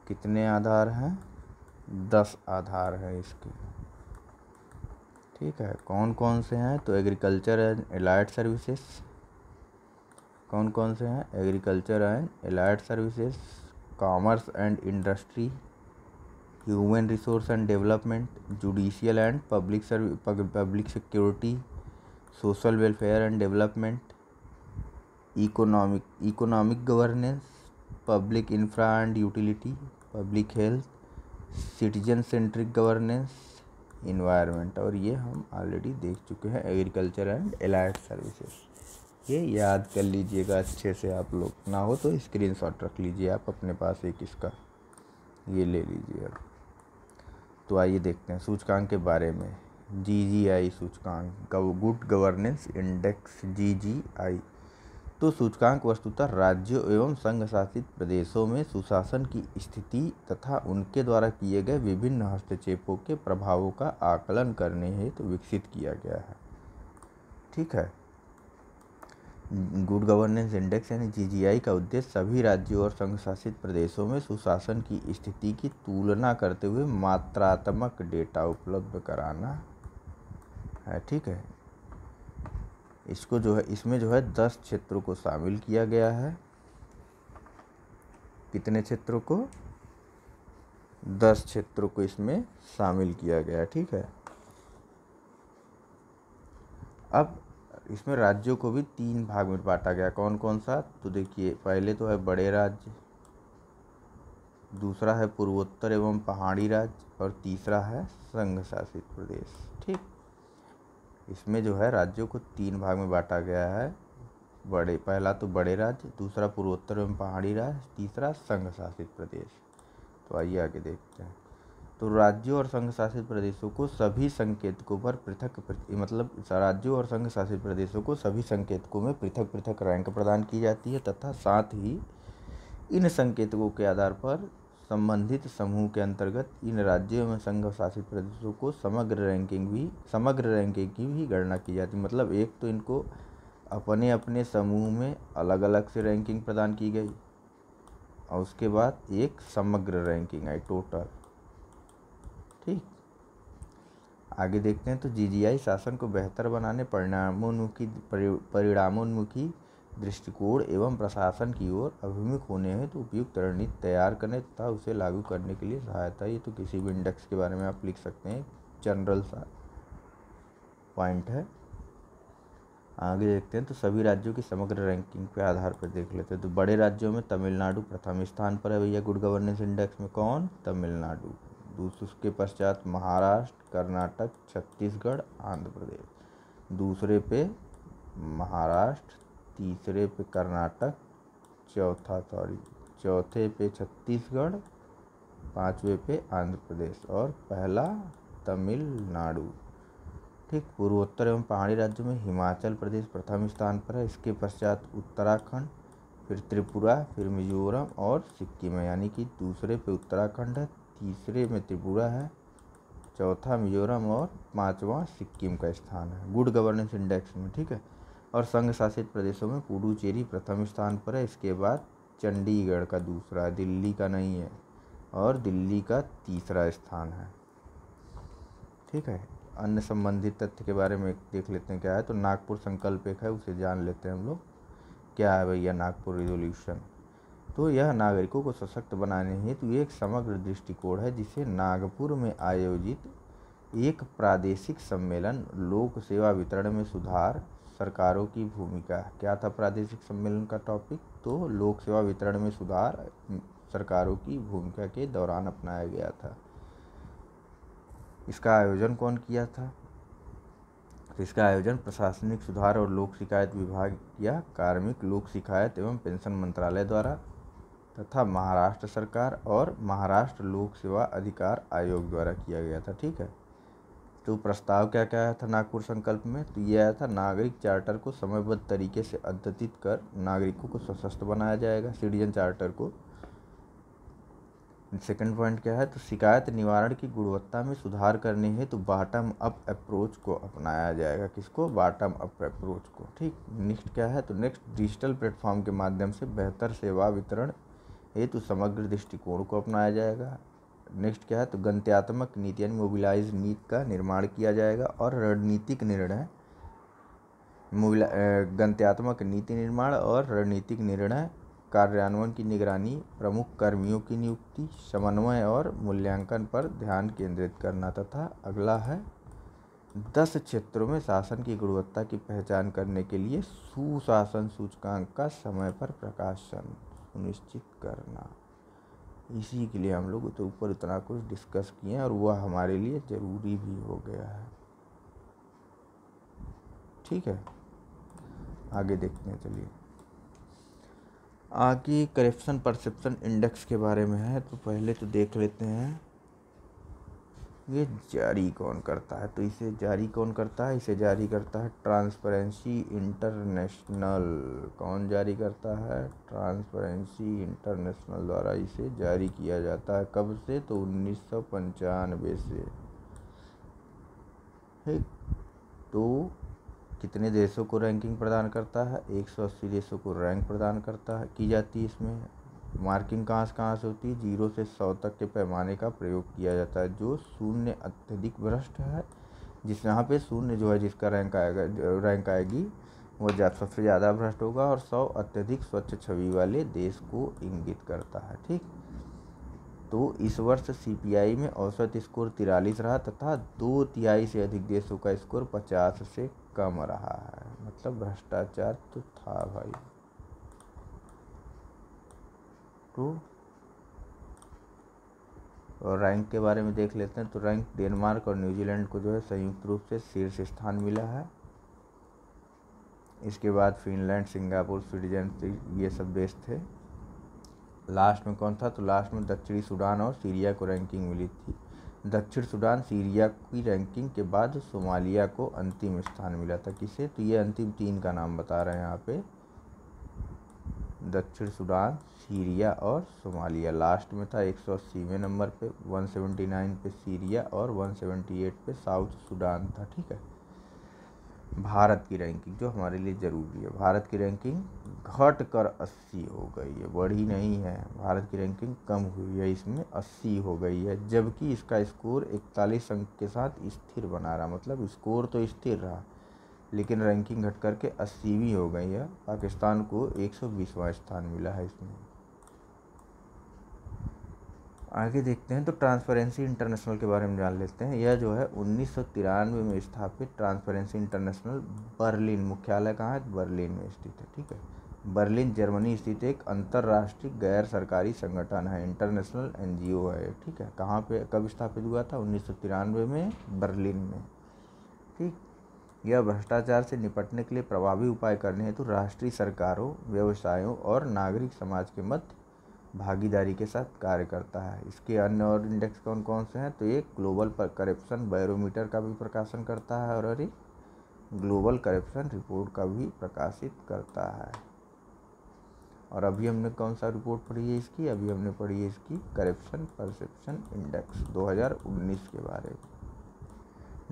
कितने आधार हैं? 10 आधार हैं इसके। ठीक है, कौन कौन से हैं? तो एग्रीकल्चर एंड एलाइड सर्विसेज। कौन कौन से हैं? Agriculture and allied services, commerce and industry, human resource and development, judicial and public security, social welfare and development, economic governance, public infra and utility, public health, citizen centric governance, environment. और ये हम ऑलरेडी देख चुके हैं, एग्रीकल्चर एंड एलाइड सर्विसेज। ये याद कर लीजिएगा अच्छे से, आप लोग ना हो तो स्क्रीनशॉट रख लीजिए आप अपने पास एक इसका, ये ले लीजिए आप। तो आइए देखते हैं सूचकांक के बारे में। GGI सूचकांक, गुड गवर्नेंस इंडेक्स, GGI। तो सूचकांक वस्तुतः राज्यों एवं संघ शासित प्रदेशों में सुशासन की स्थिति तथा उनके द्वारा किए गए विभिन्न हस्तक्षेपों के प्रभावों का आकलन करने हेतु विकसित किया गया है। ठीक है। गुड गवर्नेंस इंडेक्स यानी GGI का उद्देश्य सभी राज्यों और संघ शासित प्रदेशों में सुशासन की स्थिति की तुलना करते हुए मात्रात्मक डेटा उपलब्ध कराना है। ठीक है। इसको जो है, इसमें जो है 10 क्षेत्रों को शामिल किया गया है। कितने क्षेत्रों को? 10 क्षेत्रों को इसमें शामिल किया गया है। ठीक है। अब इसमें राज्यों को भी 3 भाग में बांटा गया। कौन कौन सा? तो देखिए, पहले तो है बड़े राज्य, दूसरा है पूर्वोत्तर एवं पहाड़ी राज्य, और तीसरा है संघ शासित प्रदेश। ठीक। इसमें जो है राज्यों को 3 भाग में बांटा गया है। पहला तो बड़े राज्य, दूसरा पूर्वोत्तर एवं पहाड़ी राज्य, तीसरा संघ शासित प्रदेश। तो आइए आगे देखते हैं। तो राज्यों और संघ शासित प्रदेशों को सभी संकेतकों पर राज्यों और संघ शासित प्रदेशों को सभी संकेतकों में पृथक पृथक रैंक प्रदान की जाती है तथा साथ ही इन संकेतकों के आधार पर संबंधित समूह के अंतर्गत इन राज्यों में संघ शासित प्रदेशों को समग्र रैंकिंग की भी गणना की जाती है। मतलब एक तो इनको अपने अपने समूह में अलग अलग से रैंकिंग प्रदान की गई और उसके बाद एक समग्र रैंकिंग आई, टोटल। ठीक। आगे देखते हैं। तो GGI शासन को बेहतर बनाने, परिणामोन्मुखी दृष्टिकोण एवं प्रशासन की ओर अभिमुख होने हेतु तो उपयुक्त रणनीति तैयार करने तथा उसे लागू करने के लिए सहायता। ये तो किसी भी इंडेक्स के बारे में आप लिख सकते हैं, जनरल सा पॉइंट है। आगे देखते हैं। तो सभी राज्यों की समग्र रैंकिंग के आधार पर देख लेते हैं। तो बड़े राज्यों में तमिलनाडु प्रथम स्थान पर है भैया गुड गवर्नेंस इंडेक्स में। कौन? तमिलनाडु। उसके पश्चात महाराष्ट्र, कर्नाटक, छत्तीसगढ़, आंध्र प्रदेश। दूसरे पे महाराष्ट्र, तीसरे पे कर्नाटक, चौथे पे छत्तीसगढ़, पांचवे पे आंध्र प्रदेश और पहला तमिलनाडु। ठीक। पूर्वोत्तर एवं पहाड़ी राज्यों में हिमाचल प्रदेश प्रथम स्थान पर है। इसके पश्चात उत्तराखंड, फिर त्रिपुरा, फिर मिजोरम और सिक्किम है। यानी कि दूसरे पे उत्तराखंड है, तीसरे में त्रिपुरा है, चौथा मिजोरम और पांचवा सिक्किम का स्थान है गुड गवर्नेंस इंडेक्स में। ठीक है। और संघ शासित प्रदेशों में पुडुचेरी प्रथम स्थान पर है। इसके बाद चंडीगढ़ का दूसरा है, दिल्ली का नहीं है, और दिल्ली का तीसरा स्थान है। ठीक है। अन्य संबंधित तथ्य के बारे में देख लेते हैं क्या है। तो नागपुर संकल्प एक है, उसे जान लेते हैं हम लोग। क्या है भैया नागपुर रिजोल्यूशन? तो यह नागरिकों को सशक्त बनाने हेतु एक समग्र दृष्टिकोण है जिसे नागपुर में आयोजित एक प्रादेशिक सम्मेलन, लोक सेवा वितरण में सुधार, सरकारों की भूमिका। क्या था प्रादेशिक सम्मेलन का टॉपिक? तो लोक सेवा वितरण में सुधार, सरकारों की भूमिका के दौरान अपनाया गया था। इसका आयोजन कौन किया था? तो इसका आयोजन प्रशासनिक सुधार और लोक शिकायत विभाग या कार्मिक, लोक शिकायत एवं पेंशन मंत्रालय द्वारा तथा महाराष्ट्र सरकार और महाराष्ट्र लोक सेवा अधिकार आयोग द्वारा किया गया था। ठीक है। तो प्रस्ताव क्या क्या आया था नागपुर संकल्प में? तो ये आया था नागरिक चार्टर को समयबद्ध तरीके से अद्यतित कर नागरिकों को सशक्त बनाया जाएगा, सिटीजन चार्टर को। सेकंड पॉइंट क्या है? तो शिकायत निवारण की गुणवत्ता में सुधार करने हेतु बॉटम अप अप्रोच को अपनाया जाएगा। किसको? बॉटम अप अप्रोच को। ठीक। नेक्स्ट क्या है? तो नेक्स्ट डिजिटल प्लेटफॉर्म के माध्यम से बेहतर सेवा वितरण हेतु समग्र दृष्टिकोण को अपनाया जाएगा। नेक्स्ट क्या है? तो गंत्यात्मक नीति यानी मोबिलाइज नीति का निर्माण किया जाएगा और रणनीतिक निर्णय, गंत्यात्मक नीति निर्माण और रणनीतिक निर्णय कार्यान्वयन की निगरानी, प्रमुख कर्मियों की नियुक्ति, समन्वय और मूल्यांकन पर ध्यान केंद्रित करना। तथा अगला है 10 क्षेत्रों में शासन की गुणवत्ता की पहचान करने के लिए सुशासन सूचकांक का समय पर प्रकाशन सुनिश्चित करना। इसी के लिए हम लोग तो ऊपर इतना कुछ डिस्कस किए हैं और वह हमारे लिए ज़रूरी भी हो गया है। ठीक है। आगे देखते हैं। चलिए आगे करप्शन परसेप्शन इंडेक्स के बारे में है। तो पहले तो देख लेते हैं ये जारी कौन करता है? तो इसे जारी कौन करता है? इसे जारी करता है ट्रांसपेरेंसी इंटरनेशनल। कौन जारी करता है? ट्रांसपेरेंसी इंटरनेशनल द्वारा इसे जारी किया जाता है। कब से? तो 1995 से। ठीक। तो कितने देशों को रैंकिंग प्रदान करता है? 180 देशों को रैंक प्रदान करता है, की जाती है। इसमें मार्किंग कहाँ से होती है? 0 से 100 तक के पैमाने का प्रयोग किया जाता है। जो शून्य अत्यधिक भ्रष्ट है, जिस यहाँ पे शून्य जो है जिसका रैंक आएगी वो सबसे ज़्यादा भ्रष्ट होगा, और 100 अत्यधिक स्वच्छ छवि वाले देश को इंगित करता है। ठीक। तो इस वर्ष CPI में औसत स्कोर 43 रहा, तथा 2/3 से अधिक देशों का स्कोर 50 से कम रहा है। मतलब भ्रष्टाचार तो था भाई। तो और रैंक के बारे में देख लेते हैं। तो रैंक डेनमार्क और न्यूजीलैंड को जो है संयुक्त रूप से शीर्ष स्थान मिला है। इसके बाद फिनलैंड, सिंगापुर, स्विट्जरलैंड, ये सब देश थे। लास्ट में कौन था? तो लास्ट में दक्षिणी सूडान और सीरिया को रैंकिंग मिली थी। दक्षिण सूडान, सीरिया की रैंकिंग के बाद सोमालिया को अंतिम स्थान मिला था। किसे? तो ये अंतिम 3 का नाम बता रहे हैं यहाँ पे। दक्षिण सूडान, सीरिया और सोमालिया। लास्ट में था 180वें नंबर पे, 179 पे सीरिया और 178 पे साउथ सूडान था। ठीक है। भारत की रैंकिंग जो हमारे लिए ज़रूरी है, भारत की रैंकिंग घट कर 80 हो गई है, बढ़ी नहीं है। भारत की रैंकिंग कम हुई है, इसमें 80 हो गई है, जबकि इसका स्कोर 41 अंक के साथ स्थिर बना रहा। मतलब स्कोर तो स्थिर रहा, लेकिन रैंकिंग घट करके 80वीं हो गई है। पाकिस्तान को 120वां स्थान मिला है इसमें। आगे देखते हैं। तो ट्रांसपेरेंसी इंटरनेशनल के बारे में जान लेते हैं। यह जो है 1993 में स्थापित ट्रांसपेरेंसी इंटरनेशनल बर्लिन, मुख्यालय कहाँ है? बर्लिन में स्थित है। ठीक है। बर्लिन जर्मनी स्थित एक अंतर्राष्ट्रीय गैर सरकारी संगठन है, इंटरनेशनल NGO है। ठीक है। कहाँ पे, कब स्थापित हुआ था? 1993 में बर्लिन में। ठीक। यह भ्रष्टाचार से निपटने के लिए प्रभावी उपाय करने हेतु राष्ट्रीय सरकारों, व्यवसायों और नागरिक समाज के मध्य भागीदारी के साथ कार्य करता है। इसके अन्य और इंडेक्स कौन कौन से हैं? तो एक ग्लोबल करप्शन बैरोमीटर का भी प्रकाशन करता है, और एक ग्लोबल करप्शन रिपोर्ट का भी प्रकाशित करता है। और अभी हमने कौन सा रिपोर्ट पढ़ी है इसकी? अभी हमने पढ़ी है इसकी करप्शन परसेप्शन इंडेक्स 2019 के बारे में।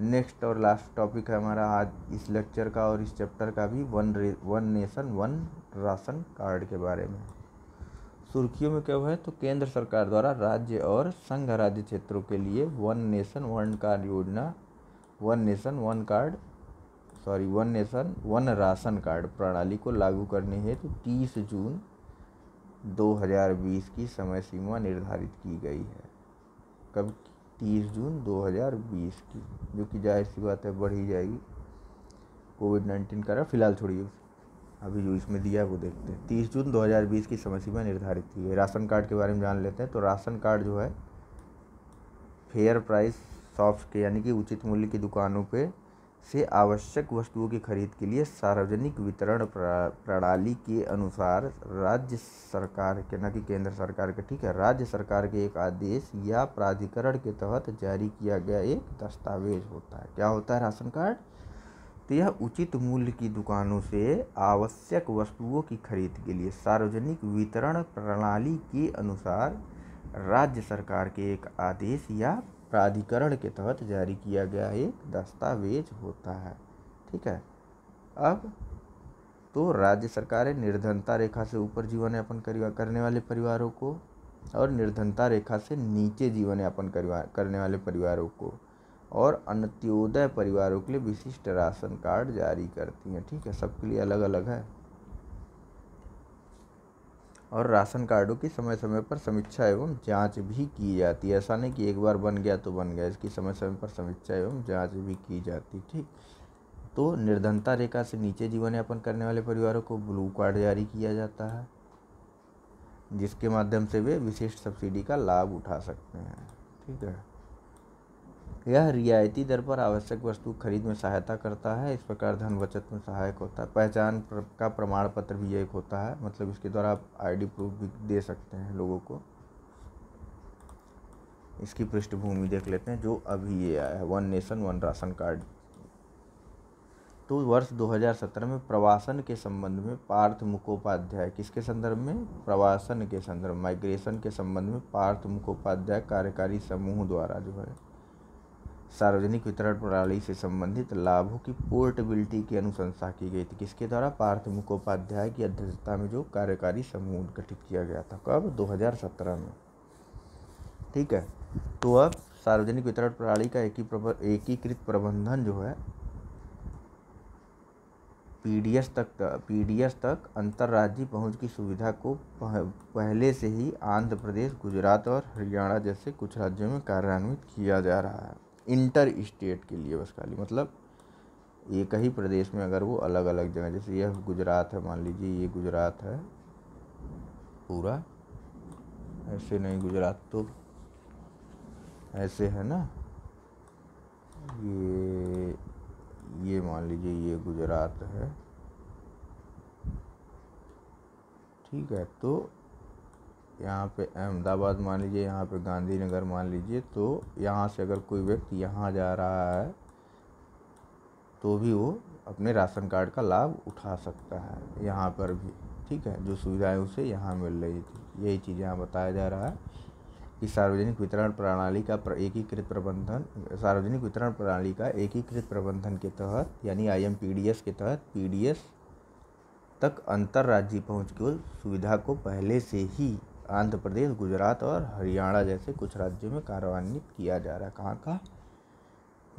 नेक्स्ट और लास्ट टॉपिक है हमारा आज इस लेक्चर का और इस चैप्टर का भी, one nation one ration card के बारे में। सुर्खियों में क्या हुआ है? तो केंद्र सरकार द्वारा राज्य और संघ राज्य क्षेत्रों के लिए वन नेशन वन कार्ड योजना, one nation one ration card प्रणाली को लागू करने हेतु 30 जून 2020 की समय सीमा निर्धारित की गई है। कब? 30 जून 2020 की, जो कि जाहिर सी बात है बढ़ ही जाएगी। कोविड-19 का फिलहाल छोड़िए, अभी जो इसमें दिया है वो देखते हैं। 30 जून 2020 की समय सीमा निर्धारित की है। राशन कार्ड के बारे में जान लेते हैं। तो राशन कार्ड जो है फेयर प्राइस शॉप्स के, यानी कि उचित मूल्य की दुकानों पे से आवश्यक वस्तुओं की खरीद के लिए सार्वजनिक वितरण प्रणाली के अनुसार राज्य सरकार के, न कि केंद्र सरकार के, ठीक है, राज्य सरकार के एक आदेश या प्राधिकरण के तहत जारी किया गया एक दस्तावेज होता है। क्या होता है राशन कार्ड? तो यह उचित मूल्य की दुकानों से आवश्यक वस्तुओं की खरीद के लिए सार्वजनिक वितरण प्रणाली के अनुसार राज्य सरकार के एक आदेश या प्राधिकरण के तहत जारी किया गया एक दस्तावेज होता है। ठीक है। अब तो राज्य सरकारें निर्धनता रेखा से ऊपर जीवन यापन करने वाले परिवारों को और निर्धनता रेखा से नीचे जीवन यापन करने वाले परिवारों को और अंत्योदय परिवारों के लिए विशिष्ट राशन कार्ड जारी करती हैं। ठीक है। सबके लिए अलग अलग है। और राशन कार्डों की समय समय पर समीक्षा एवं जांच भी की जाती है। ऐसा नहीं कि एक बार बन गया तो बन गया, इसकी समय समय पर समीक्षा एवं जांच भी की जाती। ठीक। तो निर्धनता रेखा से नीचे जीवन यापन करने वाले परिवारों को ब्लू कार्ड जारी किया जाता है, जिसके माध्यम से वे विशिष्ट सब्सिडी का लाभ उठा सकते हैं। ठीक है। यह रियायती दर पर आवश्यक वस्तु खरीद में सहायता करता है। इस प्रकार धन बचत में सहायक होता है। पहचान का प्रमाण पत्र भी एक होता है, मतलब इसके द्वारा आप ID प्रूफ भी दे सकते हैं लोगों को। इसकी पृष्ठभूमि देख लेते हैं जो अभी ये आया है, one nation one ration card. तो वर्ष 2017 में प्रवासन के संबंध में पार्थ मुखोपाध्याय, किसके संदर्भ में, प्रवासन के संदर्भ, माइग्रेशन के संबंध में पार्थ मुखोपाध्याय कार्यकारी समूह द्वारा जो है सार्वजनिक वितरण प्रणाली से संबंधित लाभों की पोर्टेबिलिटी की अनुशंसा की गई थी। किसके द्वारा, पार्थ मुखोपाध्याय की अध्यक्षता में जो कार्यकारी समूह गठित किया गया था। कब, 2017 में। ठीक है, तो अब सार्वजनिक वितरण प्रणाली का एकीकृत प्रबंधन जो है पीडीएस तक अंतर्राज्यीय पहुंच की सुविधा को पहले से ही आंध्र प्रदेश, गुजरात और हरियाणा जैसे कुछ राज्यों में कार्यान्वित किया जा रहा है। इंटर स्टेट के लिए बस खाली, मतलब एक ही प्रदेश में अगर वो अलग अलग जगह, जैसे यह गुजरात है, मान लीजिए ये गुजरात है पूरा, ऐसे नहीं, गुजरात तो ऐसे है ना, ये मान लीजिए ये गुजरात है। ठीक है, तो यहाँ पे अहमदाबाद मान लीजिए, यहाँ पे गांधीनगर मान लीजिए, तो यहाँ से अगर कोई व्यक्ति यहाँ जा रहा है तो भी वो अपने राशन कार्ड का लाभ उठा सकता है यहाँ पर भी। ठीक है, जो सुविधाएं उसे यहाँ मिल रही थी, यही चीज़ यहाँ बताया जा रहा है कि सार्वजनिक वितरण प्रणाली का एकीकृत प्रबंधन, सार्वजनिक वितरण प्रणाली का एकीकृत प्रबंधन के तहत, यानी IMPDS के तहत पीडीएस तक अंतर्राज्यीय पहुंच की सुविधा को पहले से ही आंध्र प्रदेश, गुजरात और हरियाणा जैसे कुछ राज्यों में कार्यान्वित किया जा रहा है। कहाँ का,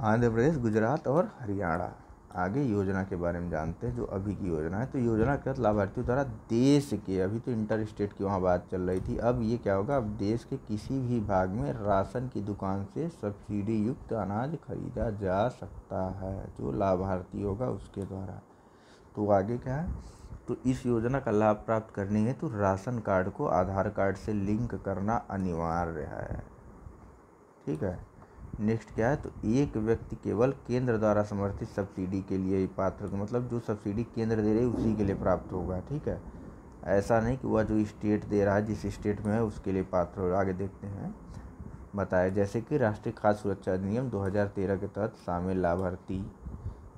आंध्र प्रदेश, गुजरात और हरियाणा। आगे योजना के बारे में जानते हैं, जो अभी की योजना है। तो योजना के तहत लाभार्थियों द्वारा देश के, अभी तो इंटर स्टेट की वहाँ बात चल रही थी, अब ये क्या होगा, अब देश के किसी भी भाग में राशन की दुकान से सब्सिडी युक्त अनाज खरीदा जा सकता है, जो लाभार्थी होगा उसके द्वारा। तो आगे क्या है, तो इस योजना का लाभ प्राप्त करने हेतु तो राशन कार्ड को आधार कार्ड से लिंक करना अनिवार्य है। ठीक है, नेक्स्ट क्या है, तो एक व्यक्ति केवल केंद्र द्वारा समर्थित सब्सिडी के लिए ही पात्र, मतलब जो सब्सिडी केंद्र दे रही है उसी के लिए प्राप्त होगा। ठीक है, ऐसा नहीं कि वह जो स्टेट दे रहा है, जिस स्टेट में है उसके लिए पात्र होगा। आगे देखते हैं, बताया जैसे कि राष्ट्रीय खाद्य सुरक्षा अधिनियम 2013 के तहत शामिल लाभार्थी,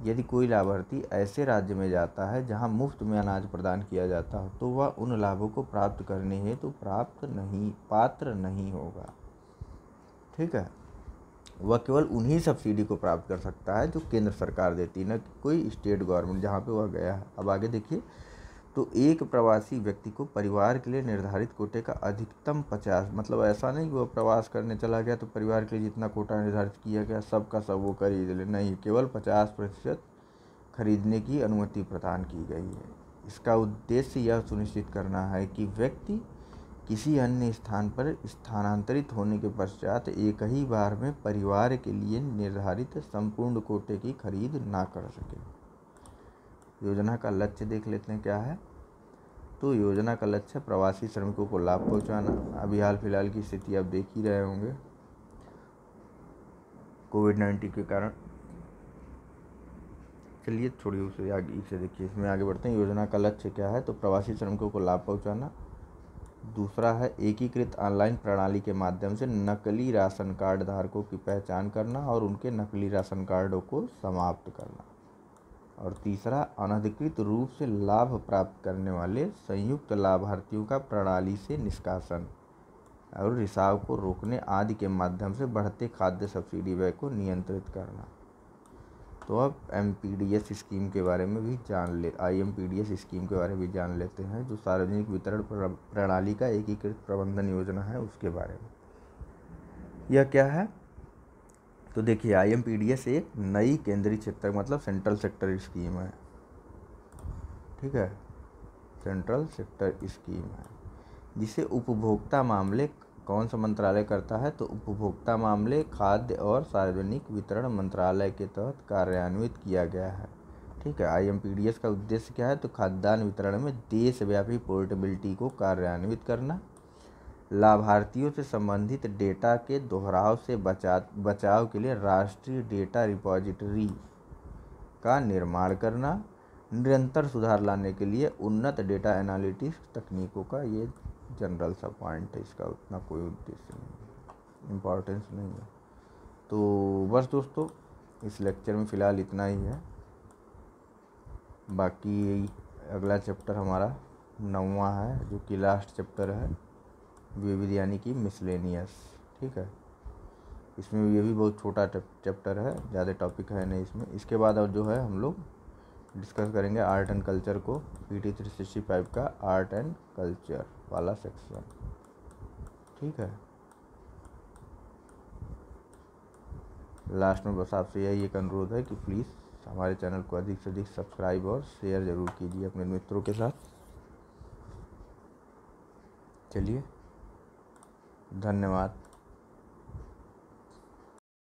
यदि कोई लाभार्थी ऐसे राज्य में जाता है जहां मुफ्त में अनाज प्रदान किया जाता हो, तो वह उन लाभों को प्राप्त करने हेतु पात्र नहीं होगा। ठीक है, वह केवल उन्हीं सब्सिडी को प्राप्त कर सकता है जो केंद्र सरकार देती है, न कि कोई स्टेट गवर्नमेंट जहाँ पे वह गया है। अब आगे देखिए, तो एक प्रवासी व्यक्ति को परिवार के लिए निर्धारित कोटे का अधिकतम 50, मतलब ऐसा नहीं कि वह प्रवास करने चला गया तो परिवार के लिए जितना कोटा निर्धारित किया गया सब का सब वो खरीद ले, नहीं, केवल 50% खरीदने की अनुमति प्रदान की गई है। इसका उद्देश्य यह सुनिश्चित करना है कि व्यक्ति किसी अन्य स्थान पर स्थानांतरित होने के पश्चात एक ही बार में परिवार के लिए निर्धारित संपूर्ण कोटे की खरीद ना कर सके। योजना का लक्ष्य देख लेते हैं क्या है। तो योजना का लक्ष्य प्रवासी श्रमिकों को लाभ पहुंचाना। अभी हाल फिलहाल की स्थिति आप देख ही रहे होंगे कोविड-19 के कारण। चलिए छोड़िए उसे, आगे इसे देखिए, इसमें आगे बढ़ते हैं। योजना का लक्ष्य क्या है, तो प्रवासी श्रमिकों को लाभ पहुंचाना। दूसरा है एकीकृत ऑनलाइन प्रणाली के माध्यम से नकली राशन कार्ड धारकों की पहचान करना और उनके नकली राशन कार्डों को समाप्त करना। और तीसरा, अनधिकृत रूप से लाभ प्राप्त करने वाले संयुक्त लाभार्थियों का प्रणाली से निष्कासन और रिसाव को रोकने आदि के माध्यम से बढ़ते खाद्य सब्सिडी व्यय को नियंत्रित करना। तो अब IMPDS स्कीम के बारे में भी IMPDS स्कीम के बारे में भी जान लेते हैं, जो सार्वजनिक वितरण प्रणाली का एकीकृत प्रबंधन योजना है उसके बारे में। यह क्या है, तो देखिए IMPDS एक नई केंद्रीय क्षेत्र, मतलब सेंट्रल सेक्टर स्कीम है। ठीक है, सेंट्रल सेक्टर स्कीम है, जिसे उपभोक्ता मामले कौन सा मंत्रालय करता है, तो उपभोक्ता मामले, खाद्य और सार्वजनिक वितरण मंत्रालय के तहत कार्यान्वित किया गया है। ठीक है, IMPDS का उद्देश्य क्या है, तो खाद्यान्न वितरण में देशव्यापी पोर्टेबिलिटी को कार्यान्वित करना, लाभार्थियों से संबंधित डेटा के दोहराव से बचाव के लिए राष्ट्रीय डेटा रिपॉजिटरी का निर्माण करना, निरंतर सुधार लाने के लिए उन्नत डेटा एनालिटिक्स तकनीकों का, ये जनरल सा पॉइंट है, इसका उतना कोई उद्देश्य नहीं। इम्पोर्टेंस नहीं है। तो बस दोस्तों, इस लेक्चर में फ़िलहाल इतना ही है। बाकी अगला चैप्टर हमारा 9वां है, जो कि लास्ट चैप्टर है, विविध यानी कि मिसलेनियस। ठीक है, इसमें ये भी बहुत छोटा चैप्टर है, ज़्यादा टॉपिक है नहीं इसमें। इसके बाद अब जो है हम लोग डिस्कस करेंगे आर्ट एंड कल्चर को, PT 365 का आर्ट एंड कल्चर वाला सेक्शन। ठीक है, लास्ट में बस आपसे यही एक अनुरोध है कि प्लीज़ हमारे चैनल को अधिक से अधिक सब्सक्राइब और शेयर ज़रूर कीजिए अपने मित्रों के साथ। चलिए, धन्यवाद।